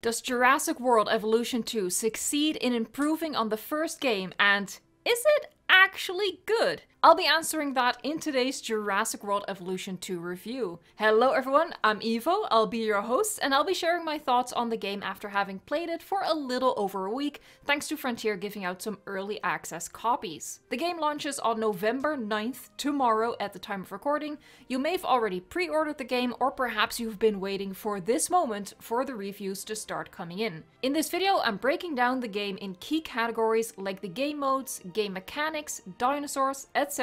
Does Jurassic World Evolution 2 succeed in improving on the first game, and is it actually good? I'll be answering that in today's Jurassic World Evolution 2 review. Hello everyone, I'm Evo, I'll be your host, and I'll be sharing my thoughts on the game after having played it for a little over a week, thanks to Frontier giving out some early access copies. The game launches on November 9th, tomorrow at the time of recording. You may have already pre-ordered the game, or perhaps you've been waiting for this moment for the reviews to start coming in. In this video, I'm breaking down the game in key categories like the game modes, game mechanics, dinosaurs, etc.,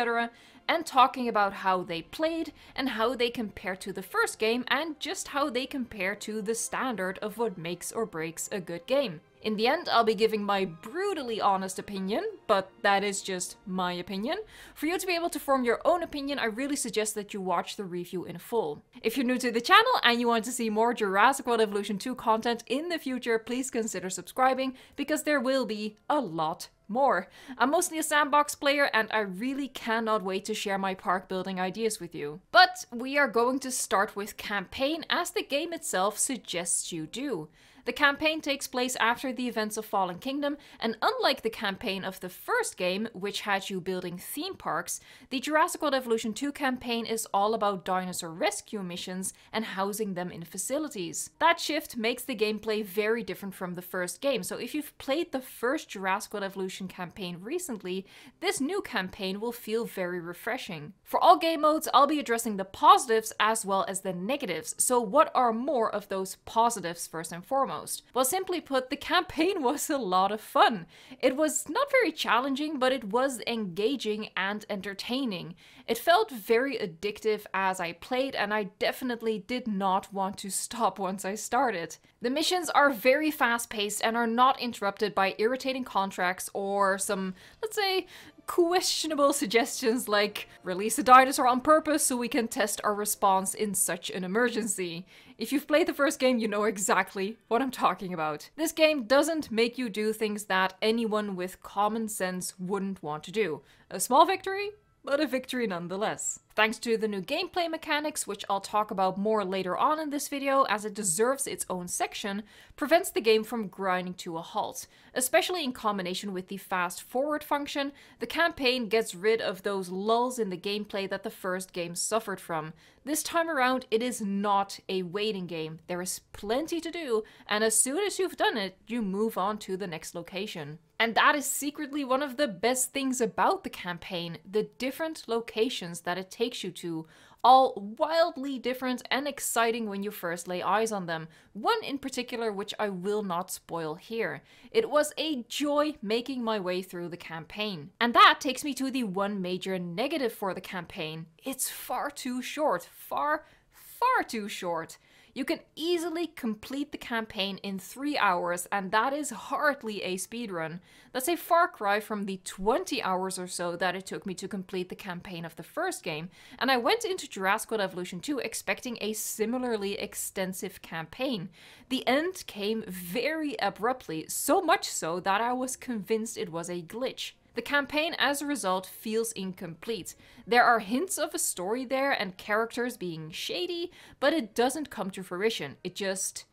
and talking about how they played and how they compare to the first game and just how they compare to the standard of what makes or breaks a good game. In the end, I'll be giving my brutally honest opinion, but that is just my opinion. For you to be able to form your own opinion, I really suggest that you watch the review in full. If you're new to the channel and you want to see more Jurassic World Evolution 2 content in the future, please consider subscribing, because there will be a lot more. I'm mostly a sandbox player and I really cannot wait to share my park building ideas with you. But we are going to start with campaign, as the game itself suggests you do. The campaign takes place after the events of Fallen Kingdom, and unlike the campaign of the first game, which had you building theme parks, the Jurassic World Evolution 2 campaign is all about dinosaur rescue missions and housing them in facilities. That shift makes the gameplay very different from the first game, so if you've played the first Jurassic World Evolution campaign recently, this new campaign will feel very refreshing. For all game modes, I'll be addressing the positives as well as the negatives, so what are more of those positives first and foremost? Well, simply put, the campaign was a lot of fun. It was not very challenging, but it was engaging and entertaining. It felt very addictive as I played, and I definitely did not want to stop once I started. The missions are very fast-paced and are not interrupted by irritating contracts or some, let's say, questionable suggestions like release a dinosaur on purpose so we can test our response in such an emergency. If you've played the first game, you know exactly what I'm talking about. This game doesn't make you do things that anyone with common sense wouldn't want to do. A small victory, but a victory nonetheless. Thanks to the new gameplay mechanics, which I'll talk about more later on in this video as it deserves its own section, prevents the game from grinding to a halt. Especially in combination with the fast forward function, the campaign gets rid of those lulls in the gameplay that the first game suffered from. This time around, it is not a waiting game. There is plenty to do, and as soon as you've done it, you move on to the next location. And that is secretly one of the best things about the campaign, the different locations that it takes you to, all wildly different and exciting when you first lay eyes on them. One in particular which I will not spoil here. It was a joy making my way through the campaign. And that takes me to the one major negative for the campaign. It's far too short. Far too short. You can easily complete the campaign in 3 hours, and that is hardly a speedrun. That's a far cry from the 20 hours or so that it took me to complete the campaign of the first game, and I went into Jurassic World Evolution 2 expecting a similarly extensive campaign. The end came very abruptly, so much so that I was convinced it was a glitch. The campaign, as a result, feels incomplete. There are hints of a story there and characters being shady, but it doesn't come to fruition. It just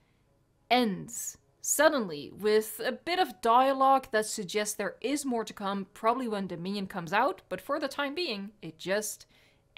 ends. Suddenly, with a bit of dialogue that suggests there is more to come, probably when Dominion comes out, but for the time being, it just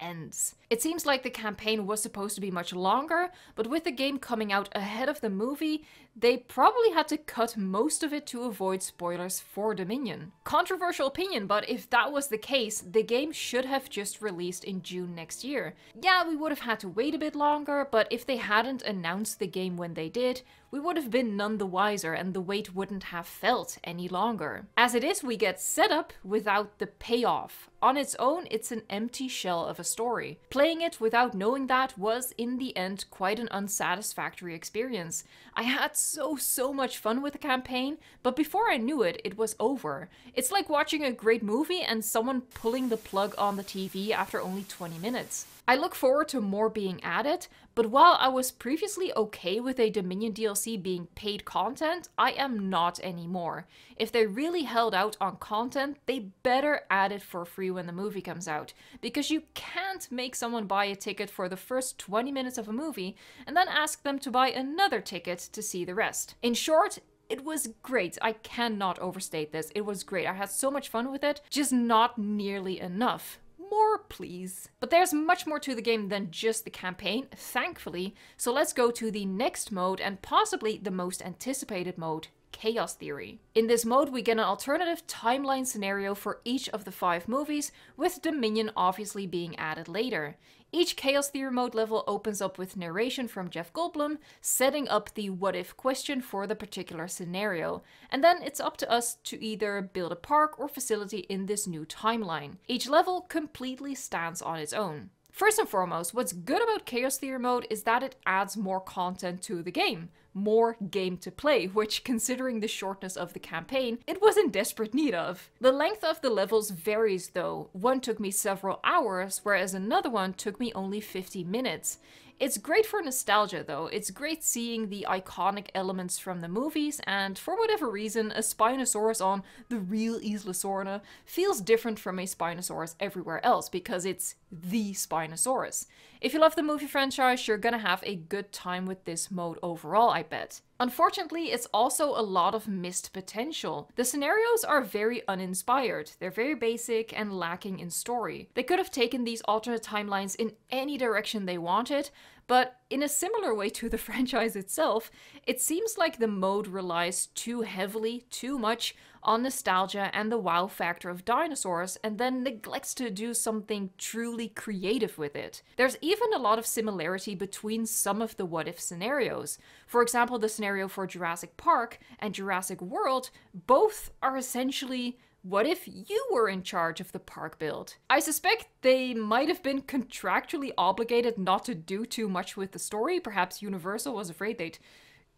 ends. It seems like the campaign was supposed to be much longer, but with the game coming out ahead of the movie, they probably had to cut most of it to avoid spoilers for Dominion. Controversial opinion, but if that was the case, the game should have just released in June next year. Yeah, we would have had to wait a bit longer, but if they hadn't announced the game when they did, we would have been none the wiser and the wait wouldn't have felt any longer. As it is, we get set up without the payoff. On its own, it's an empty shell of a story. Playing it without knowing that was, in the end, quite an unsatisfactory experience. I had so much fun with the campaign, but before I knew it, it was over. It's like watching a great movie and someone pulling the plug on the TV after only 20 minutes. I look forward to more being added, but while I was previously okay with a Dominion DLC being paid content, I am not anymore. If they really held out on content, they better add it for free when the movie comes out, because you can't make someone buy a ticket for the first 20 minutes of a movie and then ask them to buy another ticket to see the rest. In short, it was great. I cannot overstate this. It was great. I had so much fun with it, just not nearly enough. More, please. But there's much more to the game than just the campaign, thankfully, so let's go to the next mode and possibly the most anticipated mode, Chaos Theory. In this mode, we get an alternative timeline scenario for each of the 5 movies, with Dominion obviously being added later. Each Chaos Theory mode level opens up with narration from Jeff Goldblum, setting up the what if question for the particular scenario, and then it's up to us to either build a park or facility in this new timeline. Each level completely stands on its own. First and foremost, what's good about Chaos Theory mode is that it adds more content to the game. More game to play, which, considering the shortness of the campaign, it was in desperate need of. The length of the levels varies though. One took me several hours, whereas another one took me only 50 minutes. It's great for nostalgia though. It's great seeing the iconic elements from the movies, and for whatever reason, a Spinosaurus on the real Isla Sorna feels different from a Spinosaurus everywhere else because it's the Spinosaurus. If you love the movie franchise, you're gonna have a good time with this mode overall, I bet. Unfortunately, it's also a lot of missed potential. The scenarios are very uninspired. They're very basic and lacking in story. They could have taken these alternate timelines in any direction they wanted, but in a similar way to the franchise itself, it seems like the mode relies too heavily, too much, on nostalgia and the wow factor of dinosaurs, and then neglects to do something truly creative with it. There's even a lot of similarity between some of the what if scenarios. For example, the scenario for Jurassic Park and Jurassic World both are essentially what if you were in charge of the park build? I suspect they might have been contractually obligated not to do too much with the story. Perhaps Universal was afraid they'd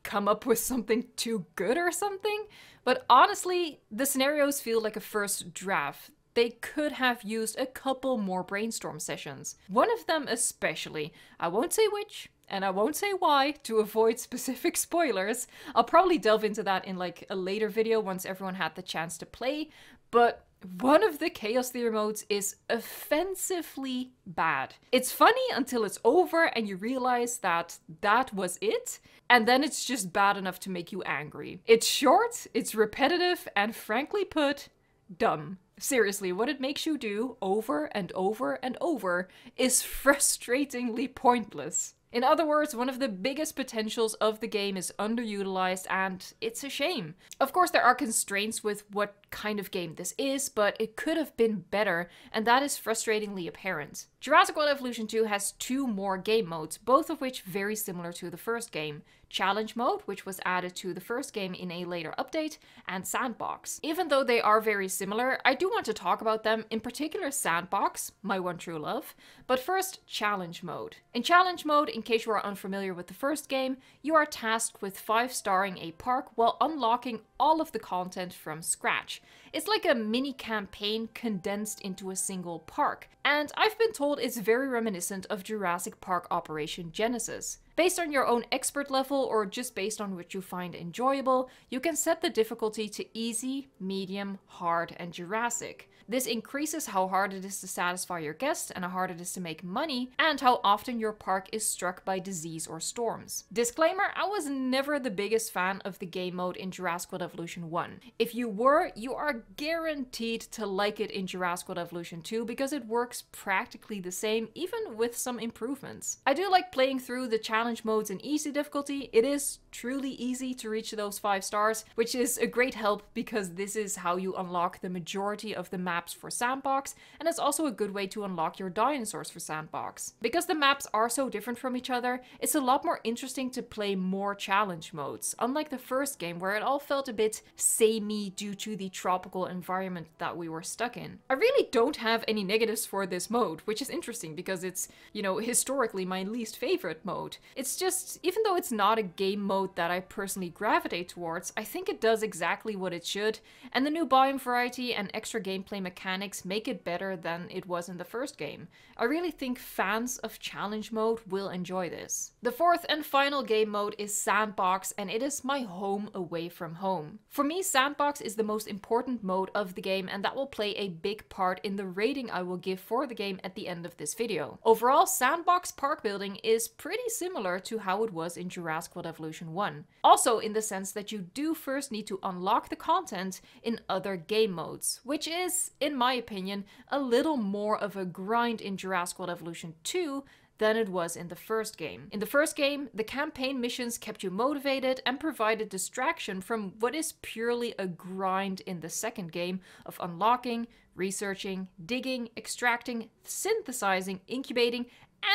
come up with something too good or something. But honestly, the scenarios feel like a first draft. They could have used a couple more brainstorm sessions. One of them especially. I won't say which, and I won't say why to avoid specific spoilers. I'll probably delve into that in like a later video once everyone had the chance to play. But one of the Chaos Theory modes is offensively bad. It's funny until it's over and you realize that that was it, and then it's just bad enough to make you angry. It's short, it's repetitive, and frankly put, dumb. Seriously, what it makes you do over and over and over is frustratingly pointless. In other words, one of the biggest potentials of the game is underutilized, and it's a shame. Of course, there are constraints with what kind of game this is, but it could have been better, and that is frustratingly apparent. Jurassic World Evolution 2 has 2 more game modes, both of which very similar to the first game. Challenge mode, which was added to the first game in a later update, and sandbox. Even though they are very similar, I do want to talk about them, in particular sandbox, my one true love. But first, challenge mode. In challenge mode, in case you are unfamiliar with the first game, you are tasked with 5-starring a park while unlocking all of the content from scratch. It's like a mini campaign condensed into a single park, and I've been told it's very reminiscent of Jurassic Park Operation Genesis. Based on your own expert level or just based on what you find enjoyable, you can set the difficulty to easy, medium, hard, and Jurassic. This increases how hard it is to satisfy your guests and how hard it is to make money, and how often your park is struck by disease or storms. Disclaimer, I was never the biggest fan of the game mode in Jurassic World Evolution 1. If you were, you are guaranteed to like it in Jurassic World Evolution 2 because it works practically the same, even with some improvements. I do like playing through the challenge modes in easy difficulty. It is truly easy to reach those 5 stars, which is a great help because this is how you unlock the majority of the maps for sandbox, and it's also a good way to unlock your dinosaurs for sandbox. Because the maps are so different from each other, it's a lot more interesting to play more challenge modes, unlike the first game where it all felt a bit samey due to the tropical environment that we were stuck in. I really don't have any negatives for this mode, which is interesting because it's, you know, historically my least favorite mode. It's just, even though it's not a game mode that I personally gravitate towards, I think it does exactly what it should, and the new biome variety and extra gameplay mechanics make it better than it was in the first game. I really think fans of challenge mode will enjoy this. The fourth and final game mode is sandbox, and it is my home away from home. For me, sandbox is the most important mode of the game, and that will play a big part in the rating I will give for the game at the end of this video. Overall, sandbox park building is pretty similar to how it was in Jurassic World Evolution 1. Also in the sense that you do first need to unlock the content in other game modes, which is, in my opinion, a little more of a grind in Jurassic World Evolution 2 than it was in the first game. In the first game, the campaign missions kept you motivated and provided distraction from what is purely a grind in the second game of unlocking, researching, digging, extracting, synthesizing, incubating,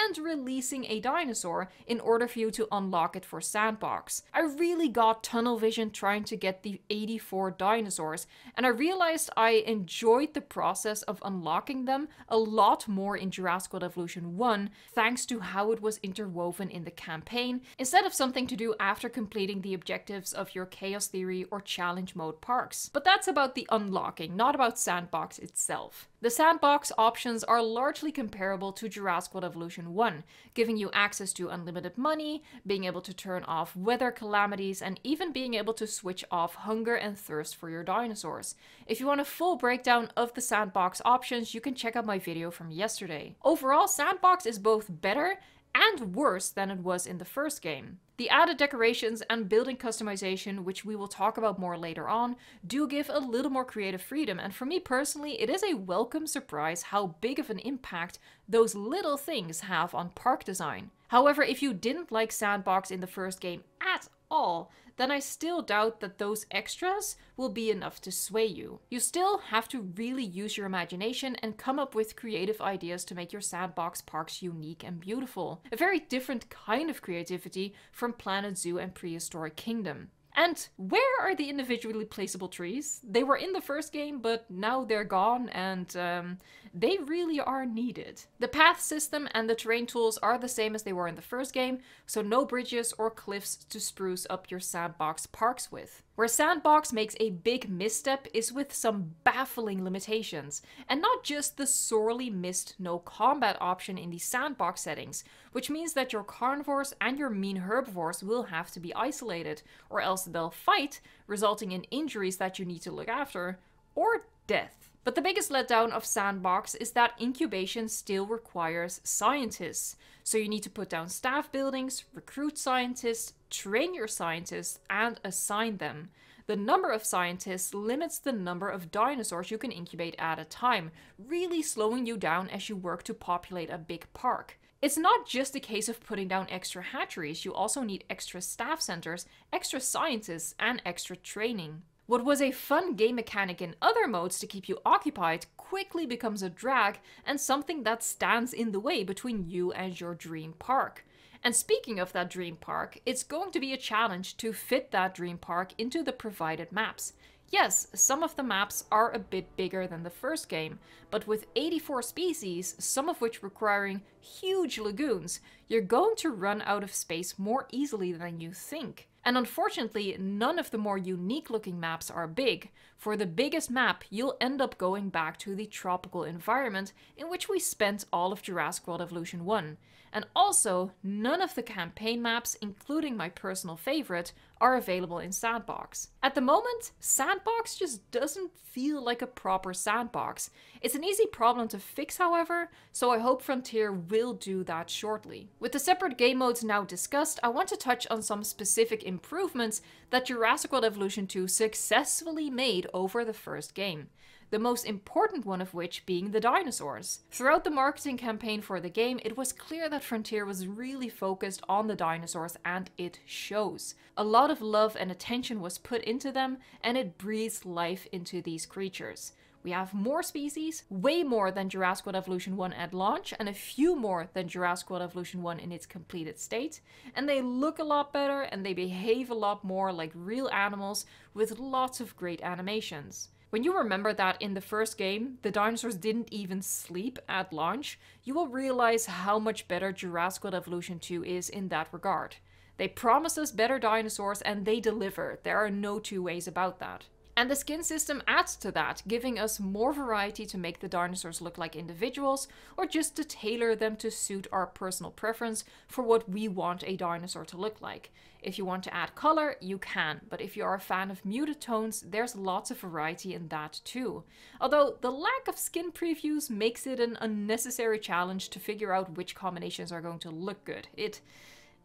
and releasing a dinosaur in order for you to unlock it for sandbox. I really got tunnel vision trying to get the 84 dinosaurs, and I realized I enjoyed the process of unlocking them a lot more in Jurassic World Evolution 1 thanks to how it was interwoven in the campaign instead of something to do after completing the objectives of your Chaos Theory or Challenge Mode parks. But that's about the unlocking, not about sandbox itself. The sandbox options are largely comparable to Jurassic World Evolution 1, giving you access to unlimited money, being able to turn off weather calamities, and even being able to switch off hunger and thirst for your dinosaurs. If you want a full breakdown of the sandbox options, you can check out my video from yesterday. Overall, sandbox is both better and worse than it was in the first game. The added decorations and building customization, which we will talk about more later on, do give a little more creative freedom, and for me personally, it is a welcome surprise how big of an impact those little things have on park design. However, if you didn't like sandbox in the first game at all, then I still doubt that those extras will be enough to sway you. You still have to really use your imagination and come up with creative ideas to make your sandbox parks unique and beautiful. A very different kind of creativity from Planet Zoo and Prehistoric Kingdom. And where are the individually placeable trees? They were in the first game, but now they're gone, and they really are needed. The path system and the terrain tools are the same as they were in the first game, so no bridges or cliffs to spruce up your sandbox parks with. Where sandbox makes a big misstep is with some baffling limitations, and not just the sorely missed no combat option in the sandbox settings, which means that your carnivores and your mean herbivores will have to be isolated, or else they'll fight, resulting in injuries that you need to look after, or death. But the biggest letdown of sandbox is that incubation still requires scientists. So you need to put down staff buildings, recruit scientists, train your scientists, and assign them. The number of scientists limits the number of dinosaurs you can incubate at a time, really slowing you down as you work to populate a big park. It's not just a case of putting down extra hatcheries, you also need extra staff centers, extra scientists, and extra training. What was a fun game mechanic in other modes to keep you occupied quickly becomes a drag and something that stands in the way between you and your dream park. And speaking of that dream park, it's going to be a challenge to fit that dream park into the provided maps. Yes, some of the maps are a bit bigger than the first game, but with 84 species, some of which requiring huge lagoons, you're going to run out of space more easily than you think. And unfortunately, none of the more unique looking maps are big. For the biggest map, you'll end up going back to the tropical environment in which we spent all of Jurassic World Evolution 1. And also, none of the campaign maps, including my personal favorite, are available in Sandbox. At the moment, Sandbox just doesn't feel like a proper sandbox. It's an easy problem to fix, however, so I hope Frontier will do that shortly. With the separate game modes now discussed, I want to touch on some specific improvements that Jurassic World Evolution 2 successfully made over the first game. The most important one of which being the dinosaurs. Throughout the marketing campaign for the game, it was clear that Frontier was really focused on the dinosaurs, and it shows. A lot of love and attention was put into them, and it breathes life into these creatures. We have more species, way more than Jurassic World Evolution 1 at launch, and a few more than Jurassic World Evolution 1 in its completed state. And they look a lot better, and they behave a lot more like real animals with lots of great animations. When you remember that in the first game, the dinosaurs didn't even sleep at launch, you will realize how much better Jurassic World Evolution 2 is in that regard. They promise us better dinosaurs and they deliver. There are no two ways about that. And the skin system adds to that, giving us more variety to make the dinosaurs look like individuals, or just to tailor them to suit our personal preference for what we want a dinosaur to look like. If you want to add color, you can, but if you are a fan of muted tones, there's lots of variety in that too. Although the lack of skin previews makes it an unnecessary challenge to figure out which combinations are going to look good. It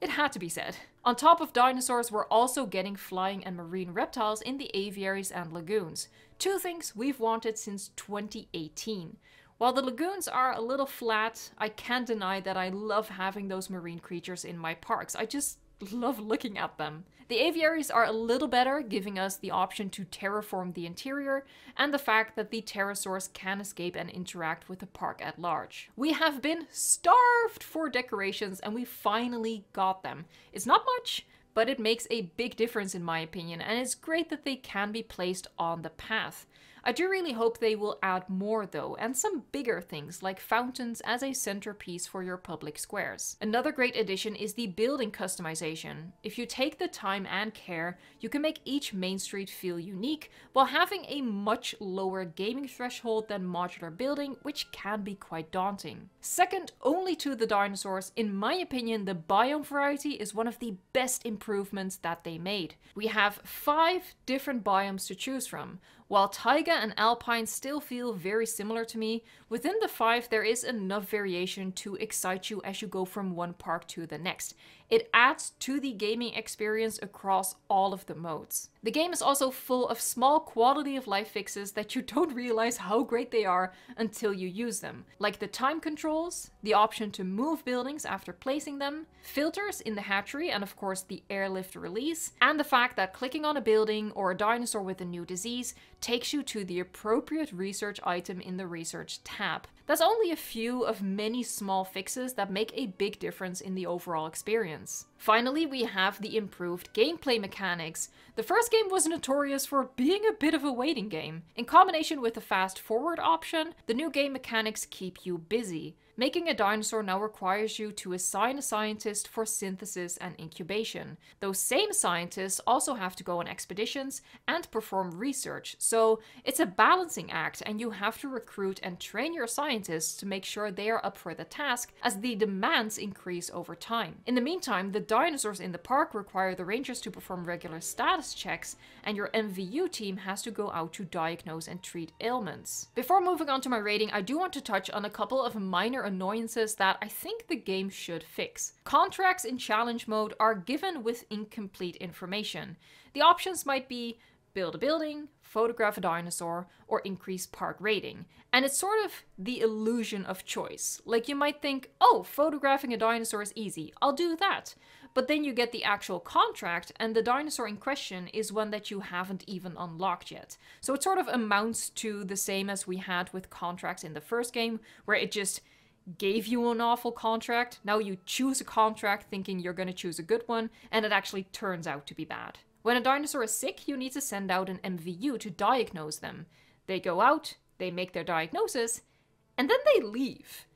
had to be said. On top of dinosaurs, we're also getting flying and marine reptiles in the aviaries and lagoons. Two things we've wanted since 2018. While the lagoons are a little flat, I can't deny that I love having those marine creatures in my parks. I just love looking at them. The aviaries are a little better, giving us the option to terraform the interior, and the fact that the pterosaurs can escape and interact with the park at large. We have been starved for decorations, and we finally got them. It's not much, but it makes a big difference in my opinion, and it's great that they can be placed on the path. I do really hope they will add more though, and some bigger things like fountains as a centerpiece for your public squares. Another great addition is the building customization. If you take the time and care, you can make each main street feel unique while having a much lower gaming threshold than modular building, which can be quite daunting. Second only to the dinosaurs, in my opinion, the biome variety is one of the best improvements that they made. We have 5 different biomes to choose from. While taiga and alpine still feel very similar to me, within the 5 there is enough variation to excite you as you go from one park to the next. It adds to the gaming experience across all of the modes. The game is also full of small quality of life fixes that you don't realize how great they are until you use them. Like the time controls, the option to move buildings after placing them, filters in the hatchery and of course the airlift release, and the fact that clicking on a building or a dinosaur with a new disease takes you to the appropriate research item in the research tab. That's only a few of many small fixes that make a big difference in the overall experience. Finally, we have the improved gameplay mechanics. The first game was notorious for being a bit of a waiting game. In combination with the fast forward option, the new game mechanics keep you busy. Making a dinosaur now requires you to assign a scientist for synthesis and incubation. Those same scientists also have to go on expeditions and perform research, so it's a balancing act and you have to recruit and train your scientists to make sure they are up for the task as the demands increase over time. In the meantime, the dinosaurs in the park require the rangers to perform regular status checks, and your MVU team has to go out to diagnose and treat ailments. Before moving on to my rating, I do want to touch on a couple of minor annoyances that I think the game should fix. Contracts in challenge mode are given with incomplete information. The options might be build a building, photograph a dinosaur, or increase park rating. And it's sort of the illusion of choice. Like you might think, oh, photographing a dinosaur is easy, I'll do that. But then you get the actual contract and the dinosaur in question is one that you haven't even unlocked yet. So it sort of amounts to the same as we had with contracts in the first game, where it just gave you an awful contract. Now you choose a contract thinking you're going to choose a good one, and it actually turns out to be bad. When a dinosaur is sick, you need to send out an MVU to diagnose them. They go out, they make their diagnosis, and then they leave.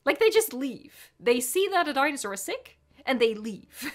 Like, they just leave. They see that a dinosaur is sick, and they leave.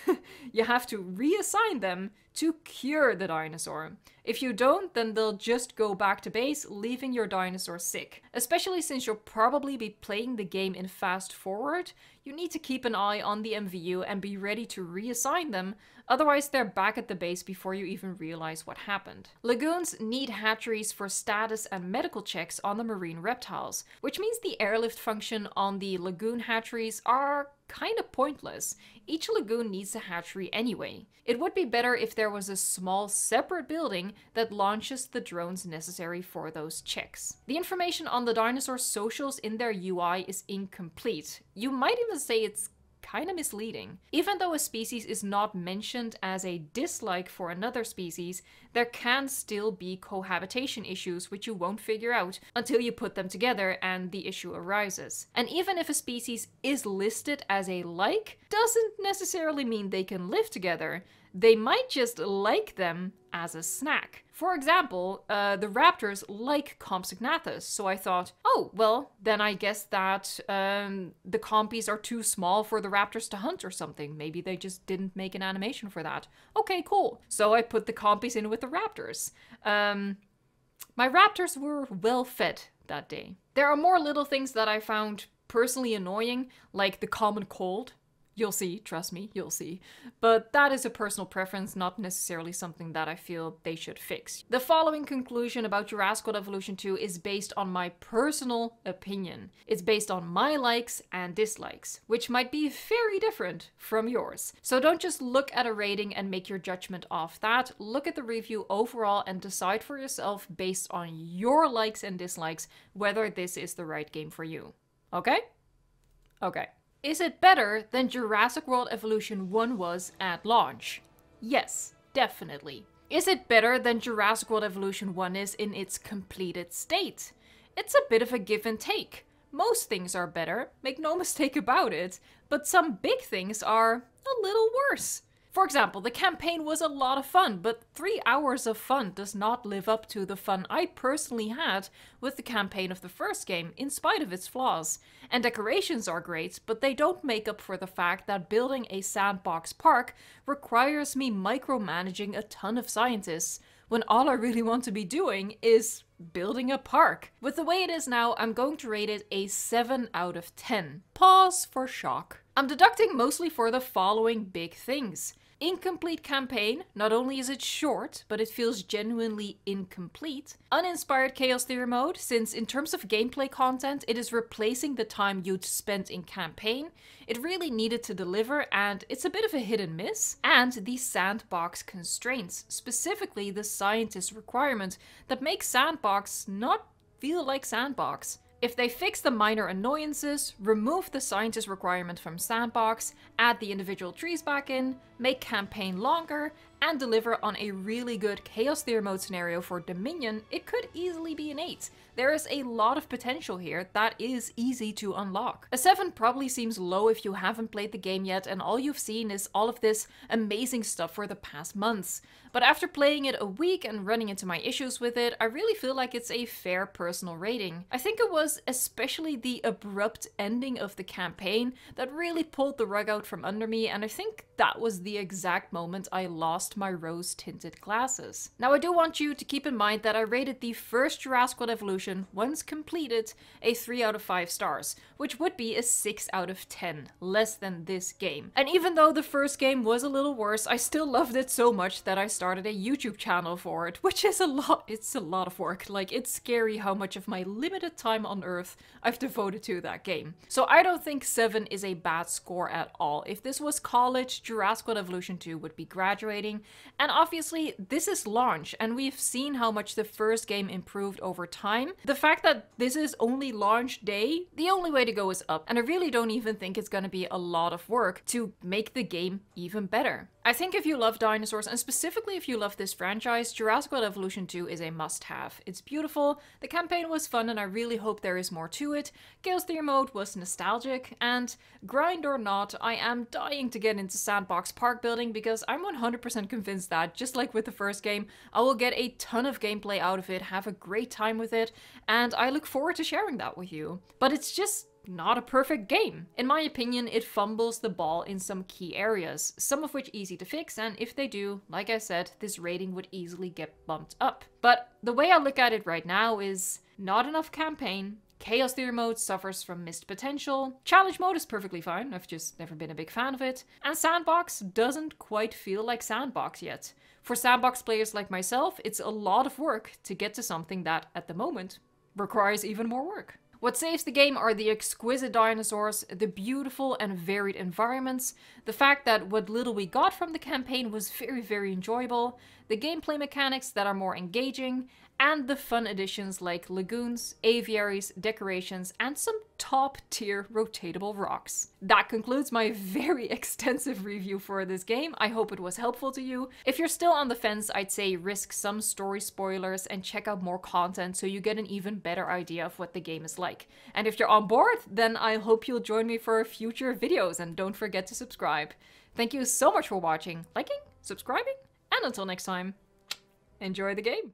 You have to reassign them to cure the dinosaur. If you don't, then they'll just go back to base, leaving your dinosaur sick. Especially since you'll probably be playing the game in fast forward, you need to keep an eye on the MVU and be ready to reassign them, otherwise they're back at the base before you even realize what happened. Lagoons need hatcheries for status and medical checks on the marine reptiles, which means the airlift function on the lagoon hatcheries are kind of pointless. Each lagoon needs a hatchery anyway. It would be better if there was a small separate building that launches the drones necessary for those checks. The information on the dinosaur socials in their UI is incomplete. You might even say it's kind of misleading. Even though a species is not mentioned as a dislike for another species, there can still be cohabitation issues which you won't figure out until you put them together and the issue arises. And even if a species is listed as a like, doesn't necessarily mean they can live together. They might just like them as a snack. For example, the raptors like Compsognathus, so I thought, oh, well, then I guess that the compies are too small for the raptors to hunt or something. Maybe they just didn't make an animation for that. Okay, cool. So I put the compies in with the raptors. My raptors were well fed that day. There are more little things that I found personally annoying, like the common cold. You'll see, trust me, you'll see. But that is a personal preference, not necessarily something that I feel they should fix. The following conclusion about Jurassic World Evolution 2 is based on my personal opinion. It's based on my likes and dislikes, which might be very different from yours. So don't just look at a rating and make your judgment off that. Look at the review overall and decide for yourself based on your likes and dislikes whether this is the right game for you. Okay? Okay. Is it better than Jurassic World Evolution 1 was at launch? Yes, definitely. Is it better than Jurassic World Evolution 1 is in its completed state? It's a bit of a give and take. Most things are better, make no mistake about it, but some big things are a little worse. For example, the campaign was a lot of fun, but 3 hours of fun does not live up to the fun I personally had with the campaign of the first game, in spite of its flaws. And decorations are great, but they don't make up for the fact that building a sandbox park requires me micromanaging a ton of scientists, when all I really want to be doing is building a park. With the way it is now, I'm going to rate it a 7 out of 10. Pause for shock. I'm deducting mostly for the following big things. Incomplete campaign. Not only is it short, but it feels genuinely incomplete. Uninspired Chaos Theory mode, since in terms of gameplay content, it is replacing the time you'd spent in campaign. It really needed to deliver, and it's a bit of a hit and miss. And the sandbox constraints, specifically the scientist requirement that makes sandbox not feel like sandbox. If they fix the minor annoyances, remove the scientist requirement from sandbox, add the individual trees back in, make campaign longer, and deliver on a really good Chaos Theory mode scenario for Dominion, it could easily be an 8. There is a lot of potential here that is easy to unlock. A 7 probably seems low if you haven't played the game yet and all you've seen is all of this amazing stuff for the past months. But after playing it a week and running into my issues with it, I really feel like it's a fair personal rating. I think it was especially the abrupt ending of the campaign that really pulled the rug out from under me, and I think that was the exact moment I lost my rose-tinted glasses. Now I do want you to keep in mind that I rated the first Jurassic World Evolution, once completed, a 3 out of 5 stars, which would be a 6 out of 10, less than this game. And even though the first game was a little worse, I still loved it so much that I started a YouTube channel for it, which is it's a lot of work. Like, it's scary how much of my limited time on Earth I've devoted to that game. So I don't think 7 is a bad score at all. If this was college, Jurassic World Evolution 2 would be graduating. And obviously, this is launch, and we've seen how much the first game improved over time. The fact that this is only launch day, the only way to go is up, and I really don't even think it's gonna be a lot of work to make the game even better. I think if you love dinosaurs, and specifically if you love this franchise, Jurassic World Evolution 2 is a must-have. It's beautiful, the campaign was fun, and I really hope there is more to it. Chaos Theory mode was nostalgic, and grind or not, I am dying to get into sandbox park building because I'm 100% convinced that, just like with the first game, I will get a ton of gameplay out of it, have a great time with it, and I look forward to sharing that with you. But it's just not a perfect game. In my opinion, it fumbles the ball in some key areas, some of which easy to fix, and if they do, like I said, this rating would easily get bumped up. But the way I look at it right now is not enough campaign, Chaos Theory mode suffers from missed potential, challenge mode is perfectly fine, I've just never been a big fan of it, and sandbox doesn't quite feel like sandbox yet. For sandbox players like myself, it's a lot of work to get to something that, at the moment, requires even more work. What saves the game are the exquisite dinosaurs, the beautiful and varied environments, the fact that what little we got from the campaign was very enjoyable, the gameplay mechanics that are more engaging, and the fun additions like lagoons, aviaries, decorations, and some top-tier rotatable rocks. That concludes my very extensive review for this game. I hope it was helpful to you. If you're still on the fence, I'd say risk some story spoilers and check out more content so you get an even better idea of what the game is like. And if you're on board, then I hope you'll join me for future videos, and don't forget to subscribe. Thank you so much for watching, liking, subscribing, and until next time, Enjoy the game!